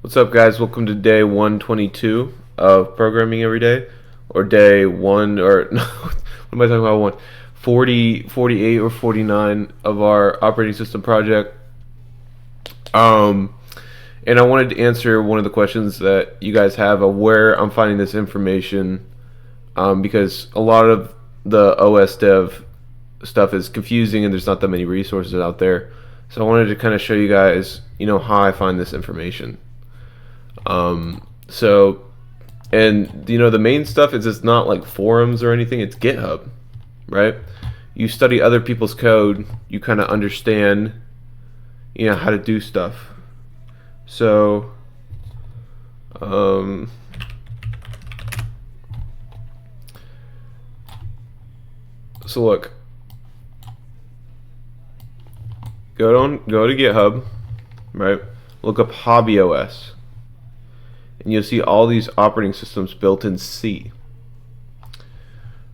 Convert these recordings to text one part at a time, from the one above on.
What's up, guys? Welcome to day 122 of Programming Every Day, or day one, or no, what am I talking about? 40, 48, or 49 of our operating system project. Um, and I wanted to answer one of the questions that you guys have of where I'm finding this information, because a lot of the OS dev stuff is confusing and there's not that many resources out there. So I wanted to kind of show you guys, how I find this information. So, and the main stuff is it's not like forums or anything, it's GitHub, right? You study other people's code, you kind of understand, how to do stuff. So, so look, go to GitHub, right? Look up Hobby OS. And you'll see all these operating systems built in C,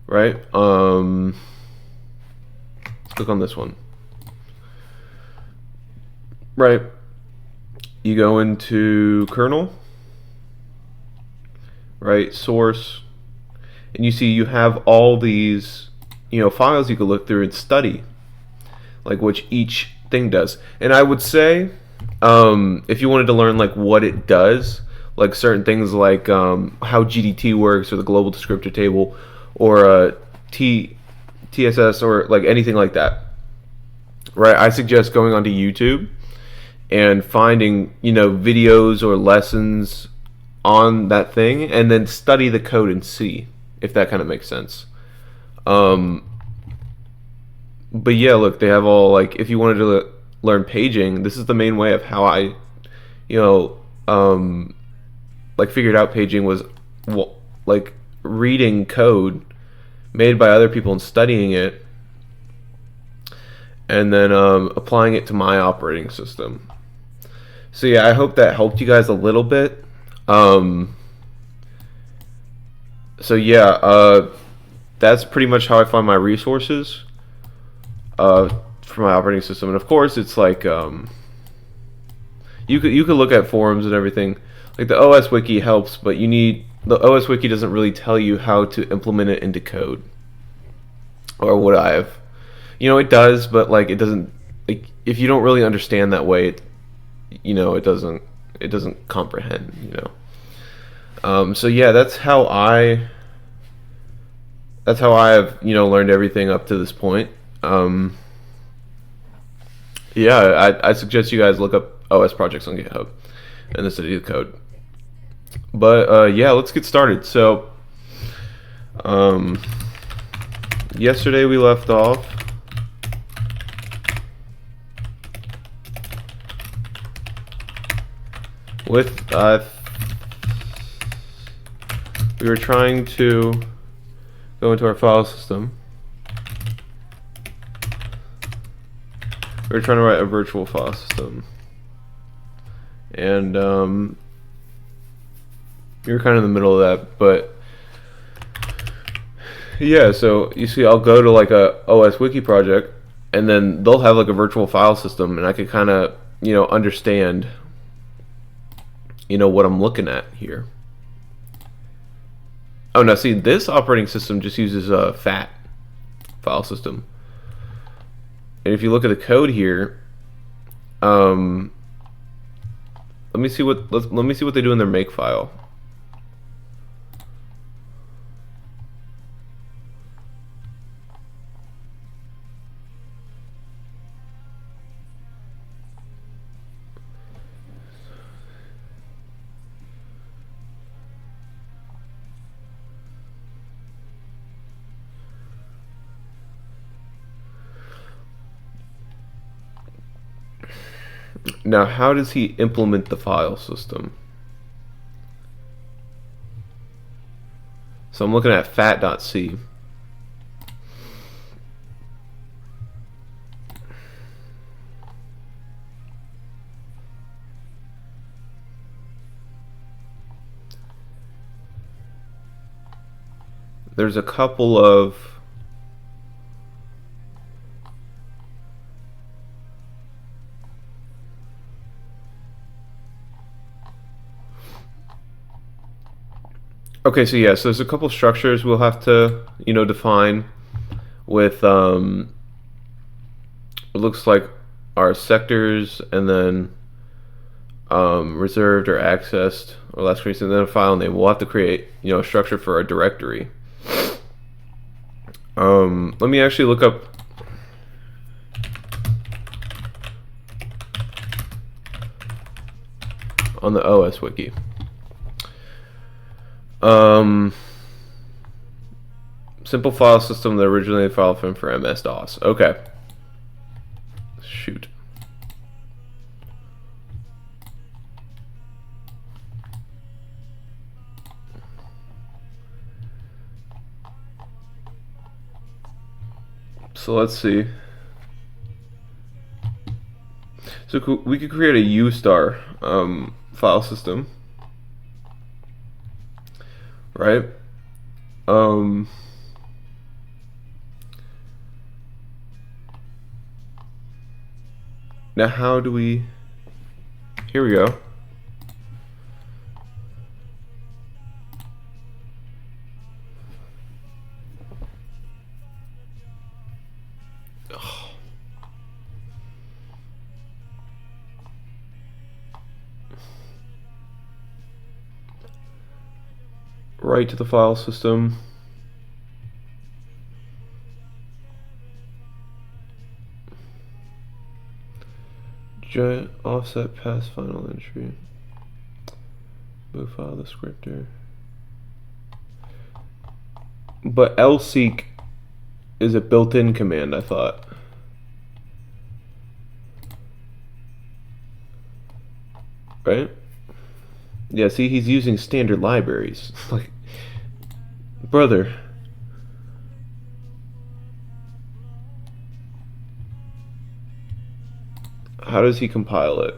right? Let's click on this one, right? You go into kernel, right? Source, and you see you have all these, files you could look through and study, like which each thing does. And I would say, if you wanted to learn like what it does, like certain things like how GDT works or the global descriptor table or TSS or like anything like that, right? I suggest going onto YouTube and finding videos or lessons on that thing and then study the code and see if that kind of makes sense. But yeah, look, they have all, like, if you wanted to learn paging, this is the main way of how I like figured out paging was like reading code made by other people and studying it and then applying it to my operating system. So yeah, I hope that helped you guys a little bit. So yeah, that's pretty much how I find my resources for my operating system. And of course it's like you could look at forums and everything. Like the OS wiki helps, but the OS wiki doesn't really tell you how to implement it into code, or what it does, but like it doesn't, like if you don't really understand that way, it doesn't comprehend. So yeah, that's how I have learned everything up to this point. Yeah, I suggest you guys look up OS projects on GitHub and then study the code. But yeah, let's get started. So yesterday we left off with we were trying to go into our file system. We were trying to write a virtual file system, and you're kind of in the middle of that. But yeah, so you see, I'll go to like a OS wiki project, and then they'll have like a virtual file system, and I could kind of understand what I'm looking at here. Oh, now see, this operating system just uses a FAT file system. And if you look at the code here, let me see what they do in their make file. Now, how does he implement the file system? So I'm looking at fat.c. There's a couple of Okay, so yeah, so there's a couple structures we'll have to, define with it looks like our sectors, and then reserved or accessed or last created, and then a file name. We'll have to create, a structure for a directory. Let me actually look up on the OS wiki. Simple file system that originated file frame for MS-DOS. Okay. Shoot. So let's see. So we could create a USTAR file system, right? Now how do we? Here we go. Right to the file system. Giant offset past final entry. Move file descriptor. But lseek is a built-in command, I thought. Right? Yeah, see, he's using standard libraries. Like, brother. How does he compile it?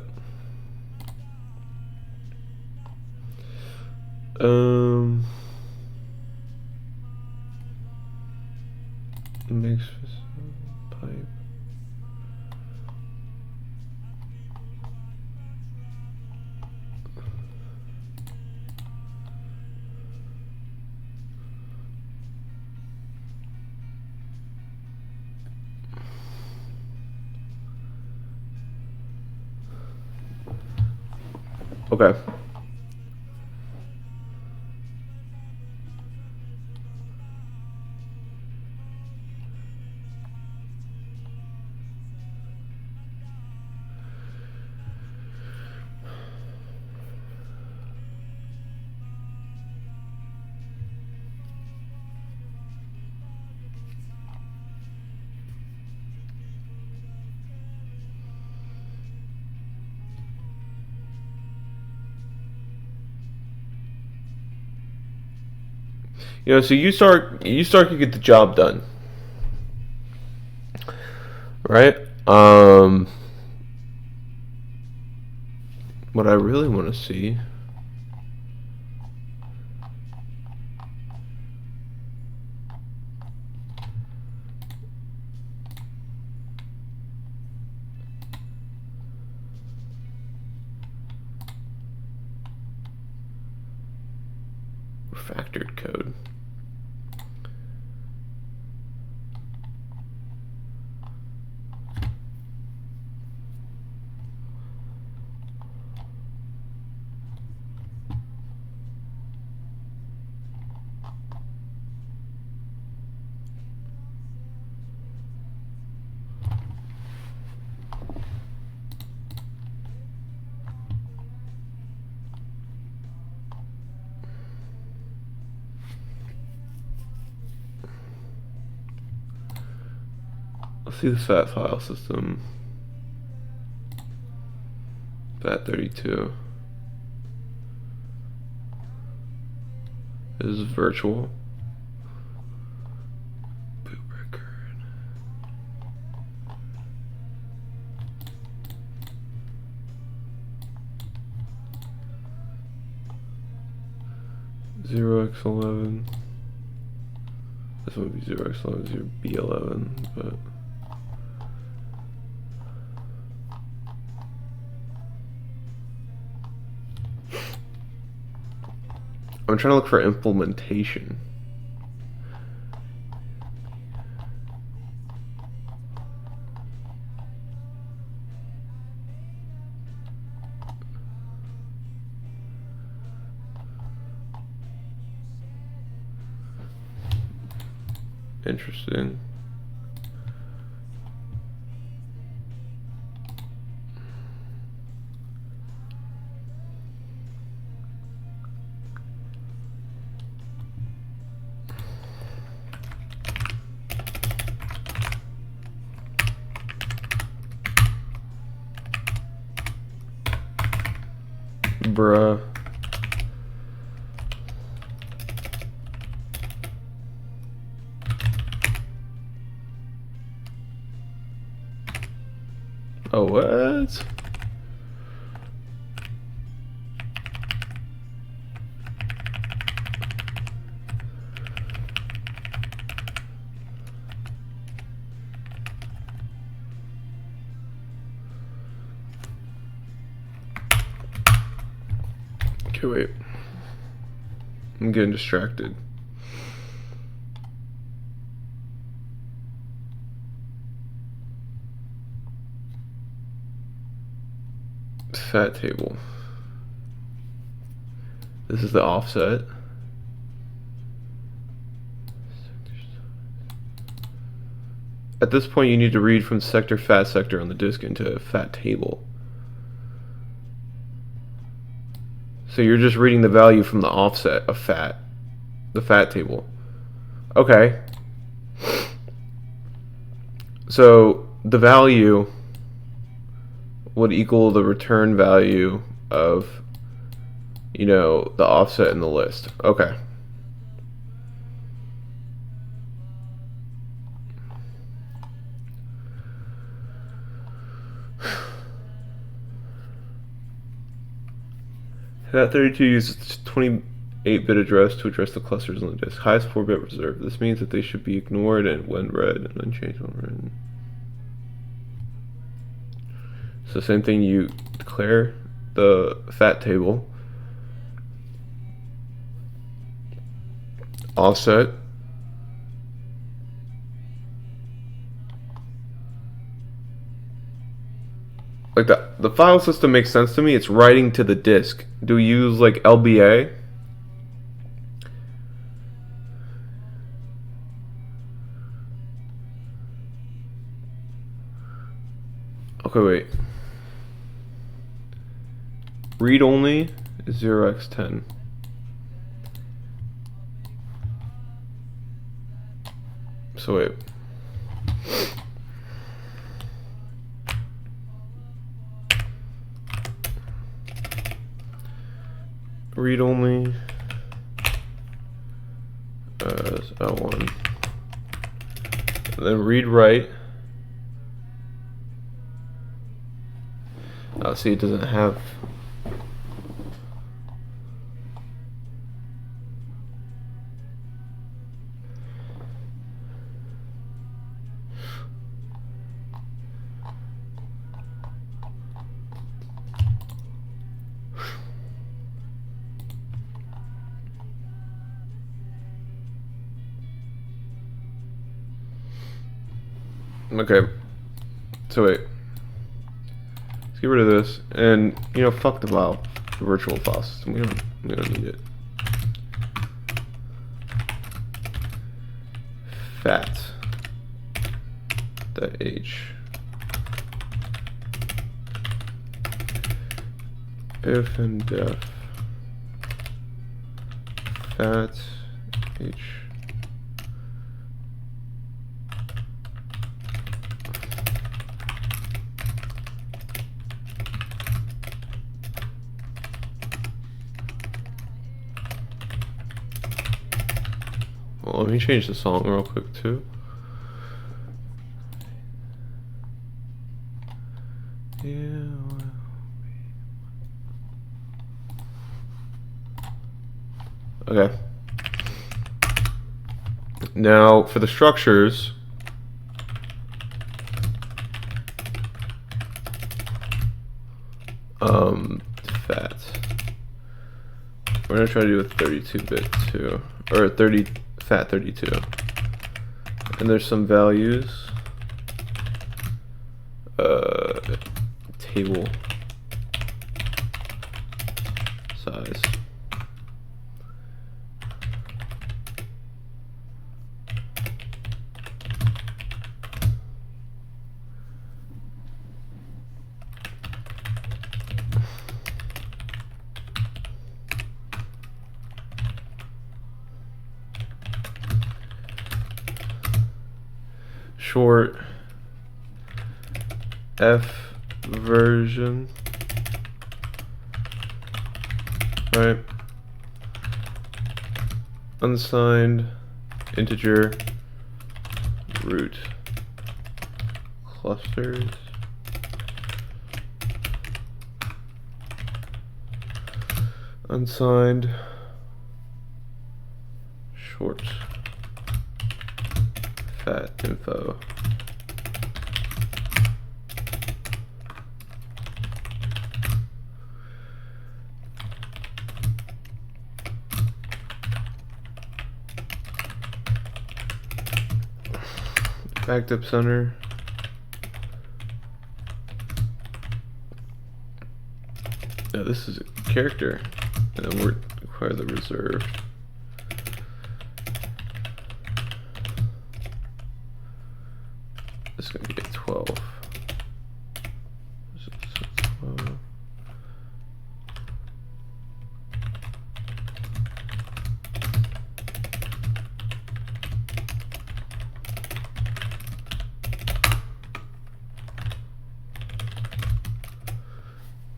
Mix pipe. Okay. So USTAR could get the job done, right? What I really want to see. Refactored code. Let's see the FAT file system. FAT32. This is virtual. Boot record. Zero X11. This would be 0x11, 0B11, but I'm trying to look for implementation. Interesting. Bruh. Oh, what? Okay, wait. I'm getting distracted. Fat table. This is the offset. At this point, you need to read from sector fat sector on the disk into fat table. So you're just reading the value from the offset of fat, the fat table. Okay. So the value would equal the return value of, you know, the offset in the list. Okay. That 32 uses 28-bit address to address the clusters on the disk. Highest 4-bit reserve. This means that they should be ignored and when read and unchanged when written. So same thing, you declare the fat table, offset, like the file system makes sense to me. It's writing to the disk. Do we use like LBA? Okay, wait. Read only is 0x10. So wait. Read only as L1. And then read write. See, it doesn't have. Okay. So wait. Let's get rid of this, and you know, fuck the file, the virtual file system. We don't need it. Fat. .h. If and def. Fat h. Well, let me change the song real quick too. Yeah. Okay. Now for the structures, fat We're gonna try to do a 32-bit too, or 30 FAT32. And there's some values. Table size. Short F version, right? Unsigned integer root clusters. Unsigned short fat info. Backed up center. Now this is a character, and then we're require the reserved. This is going to be a 12. This is a 12.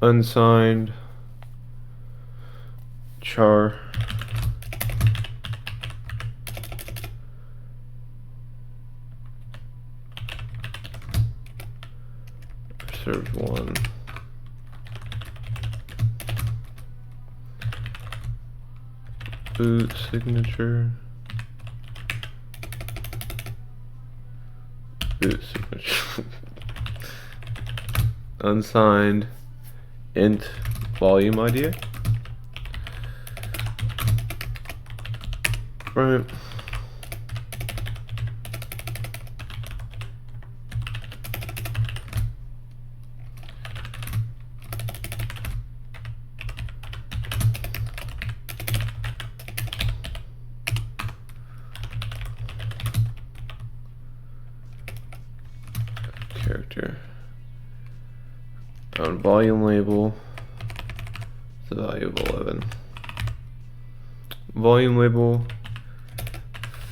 Unsigned char reserved 1. Boot signature. Boot signature. Unsigned int volume idea. Right. Character. On volume label, the value of 11. Volume label,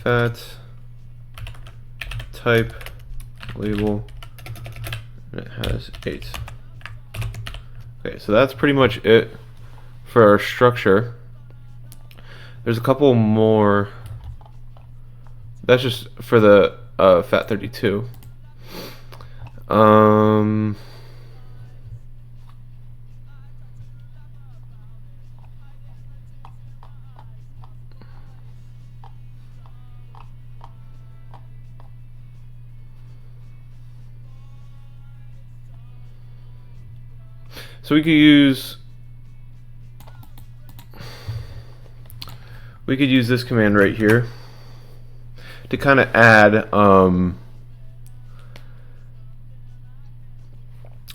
fat, type, label, and it has 8. Okay, so that's pretty much it for our structure. There's a couple more. That's just for the FAT32. So we could use this command right here to kind of add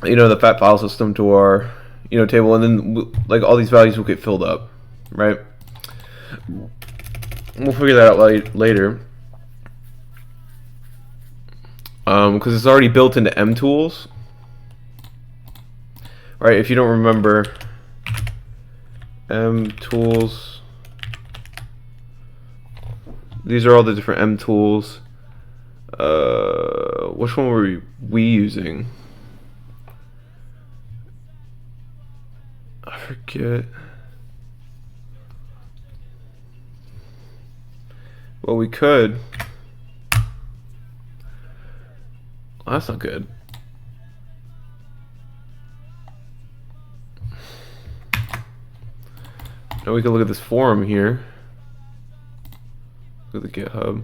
the fat file system to our table, and then like all these values will get filled up, right? We'll figure that out later because it's already built into Mtools. Right, if you don't remember, Mtools, these are all the different Mtools. Which one were we using? I forget. Well, we could. Oh, that's not good. Now we can look at this forum here. Look at the GitHub.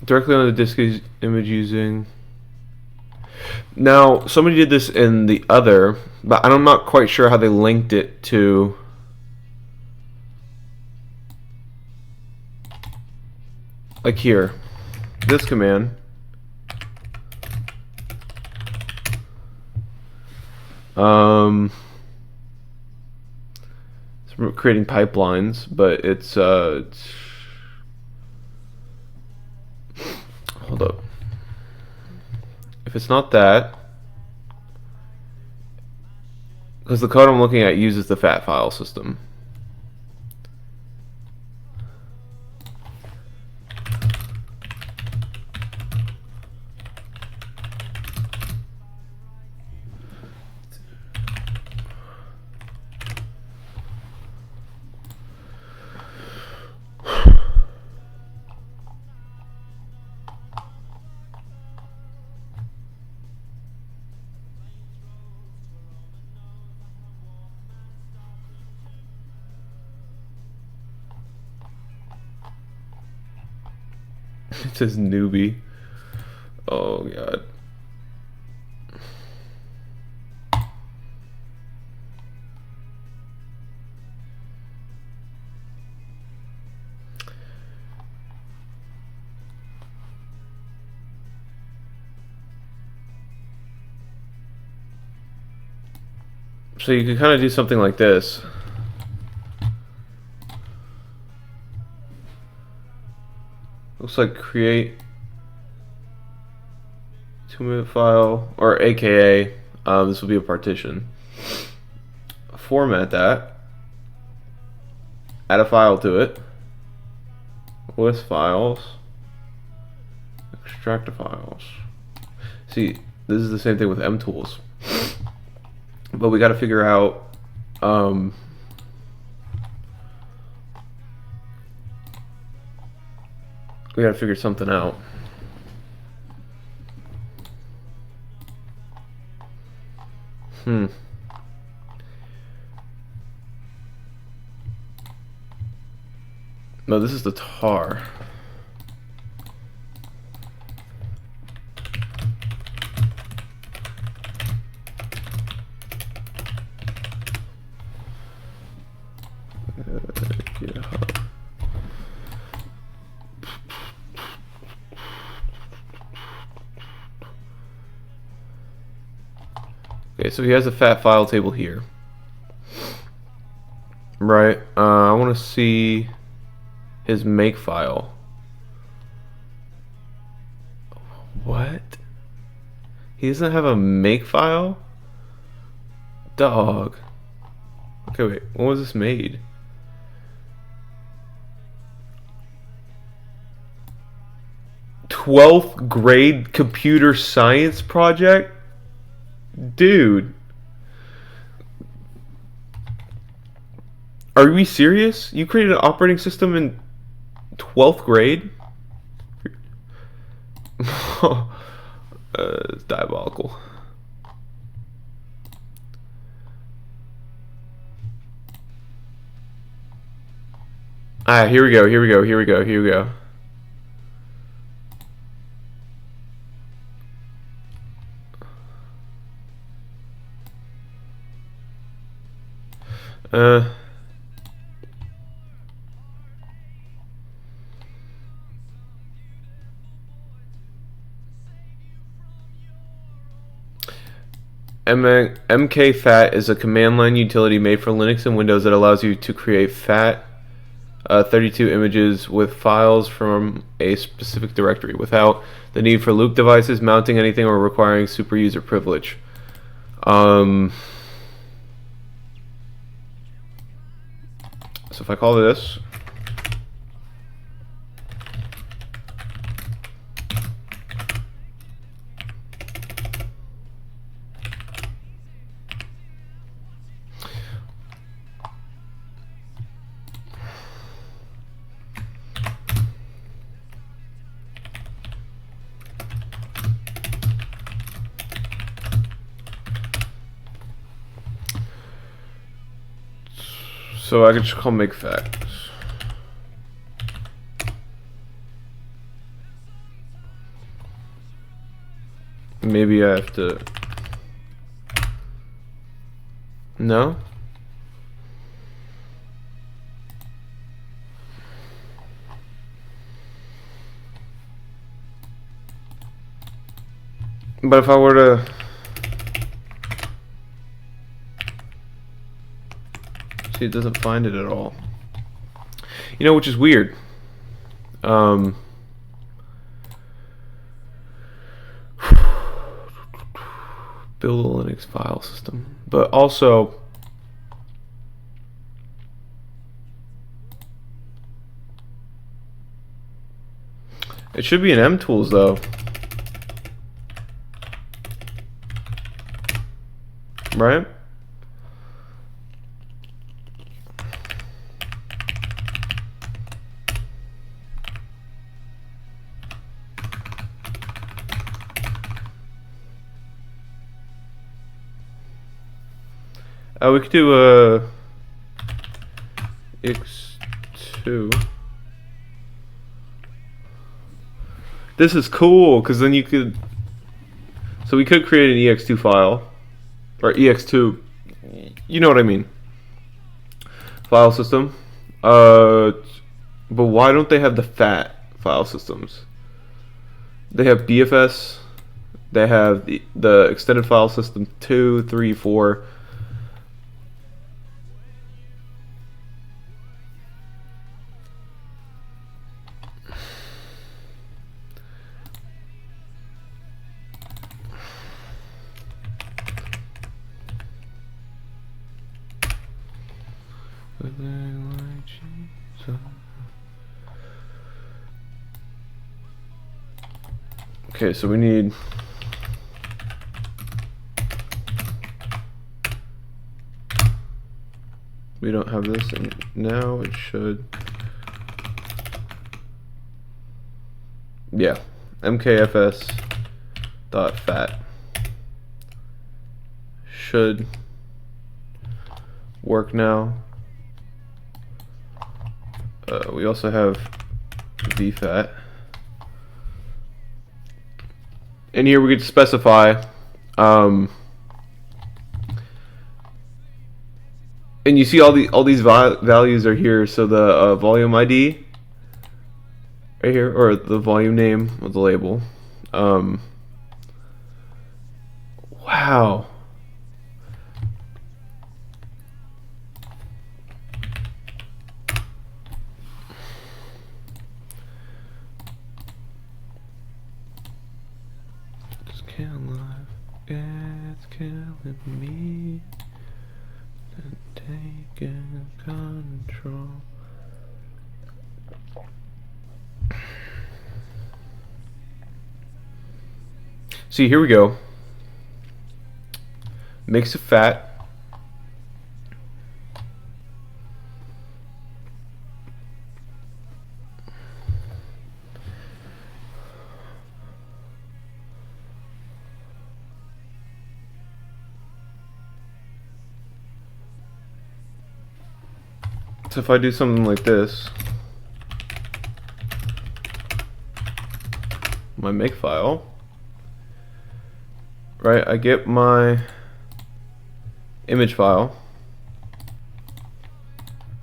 Directly on the disk image using. Now, somebody did this in the other, but I'm not quite sure how they linked it to. Like here, this command. It's creating pipelines, but it's hold up. If it's not that, because the code I'm looking at uses the FAT file system. It says newbie. Oh god. So you can kind of do something like this. Looks like create 2-minute file, or AKA, this will be a partition. Format that. Add a file to it. List files. Extract the files. See, this is the same thing with Mtools. But we got to figure out we got to figure something out. No, this is the tar. GitHub. Okay, so he has a fat file table here. Right, I want to see his make file. What? He doesn't have a make file? Dog. Okay, wait, when was this made? '12th grade computer science project? Dude. Are we serious? You created an operating system in 12th grade? It's diabolical. Ah, here we go, here we go, here we go, here we go. mkfat is a command line utility made for Linux and Windows that allows you to create FAT32 images with files from a specific directory without the need for loop devices, mounting anything, or requiring super user privilege. So if I call this so I can just call make fat. Maybe I have to. No? But if I were to. See, it doesn't find it at all. You know, which is weird. Build a Linux file system. But also, it should be in Mtools though. Right? We could do x2. This is cool because then you could. So we could create an ex2 file or ex2. You know what I mean? File system. But why don't they have the fat file systems? They have BFS. They have the extended file system 2, 3, 4. Okay, so we need we don't have this, and now it should. Yeah, mkfs dot fat should work now. We also have vfat. And here we could specify, and you see all these values are here. So the volume ID right here, or the volume name of the label. Wow. It's killing me and taking control. See, here we go. Mix of fat. So if I do something like this, my makefile, right, I get my image file,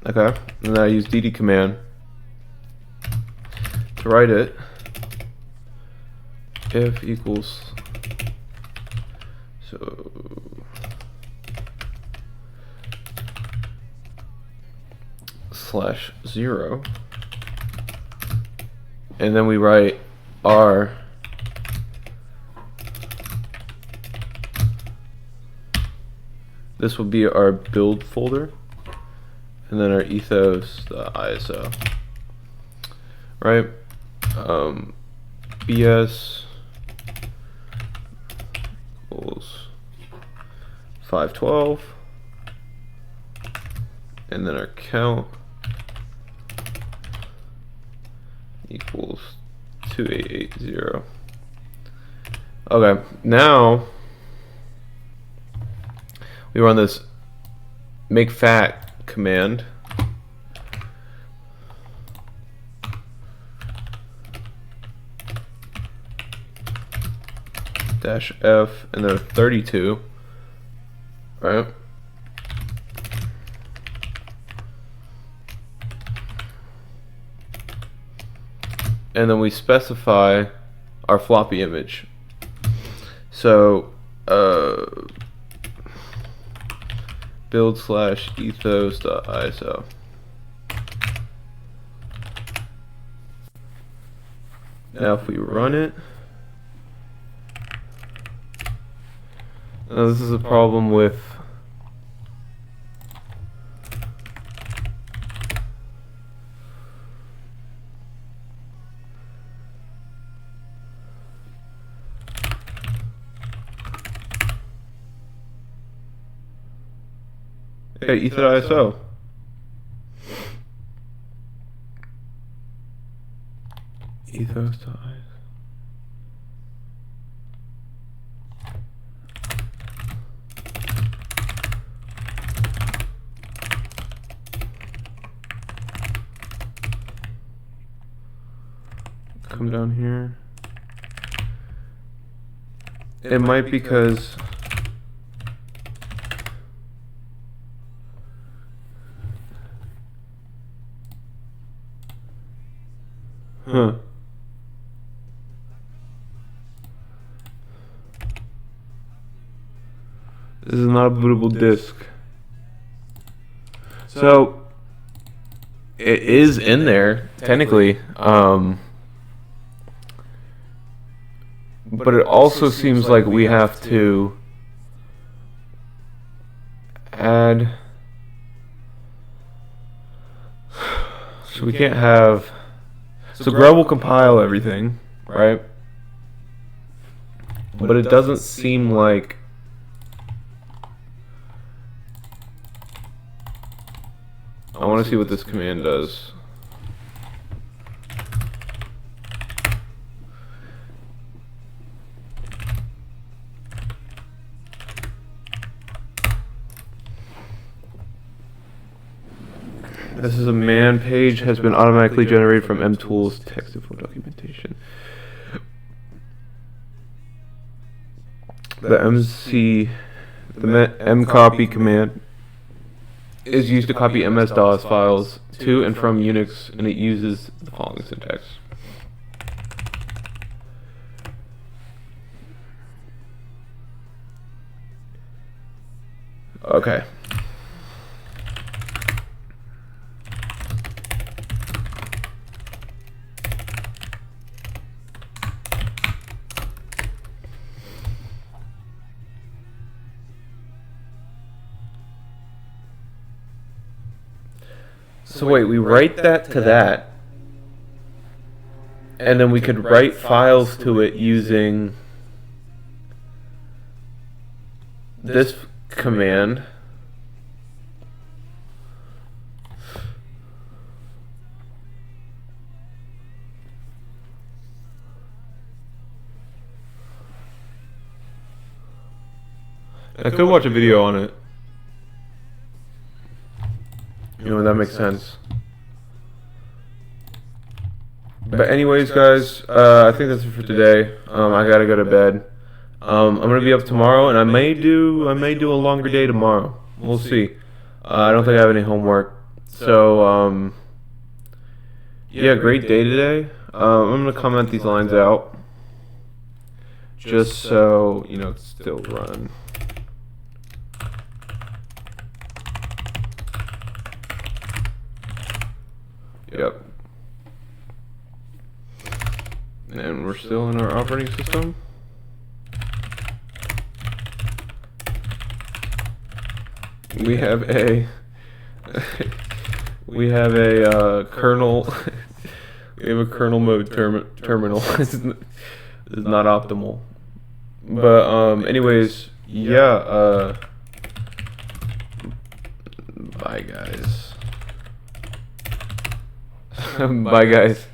okay, and then I use dd command to write it. If equals, so /0, and then we write our this will be our build folder, and then our ethos, the ISO, right? BS equals 512, and then our count equals 2880. Okay, now we run this make fat command. dash F and then a 32, right? And then we specify our floppy image. So build / ethos.iso. Now if we run it, now this is a problem with eth.iso. Ethos.iso. Come down here. It might because this is not a bootable disk. So it is in there technically, but it also seems like we have to add. So we can't have. So Grub will compile everything, right? But it doesn't seem like I want to see what this command does. This is a man page has been automatically generated from Mtools text info documentation. The mcopy command is used to copy MS-DOS files to and from Unix, and it uses the following syntax. Okay. So wait, we write that to that, and then we could write files to it using this command. I could watch a video on it. You know, that makes sense. But anyways, guys, I think that's it for today. I gotta go to bed. I'm gonna be up tomorrow, and I may do a longer day tomorrow. We'll see. I don't think I have any homework. So, yeah, great day today. I'm gonna comment these lines out, just so you know it's still run. Yep. And we're still in our operating system. We have a kernel. We have a kernel mode terminal. This is not optimal. But anyways, yeah. Bye guys. Bye guys.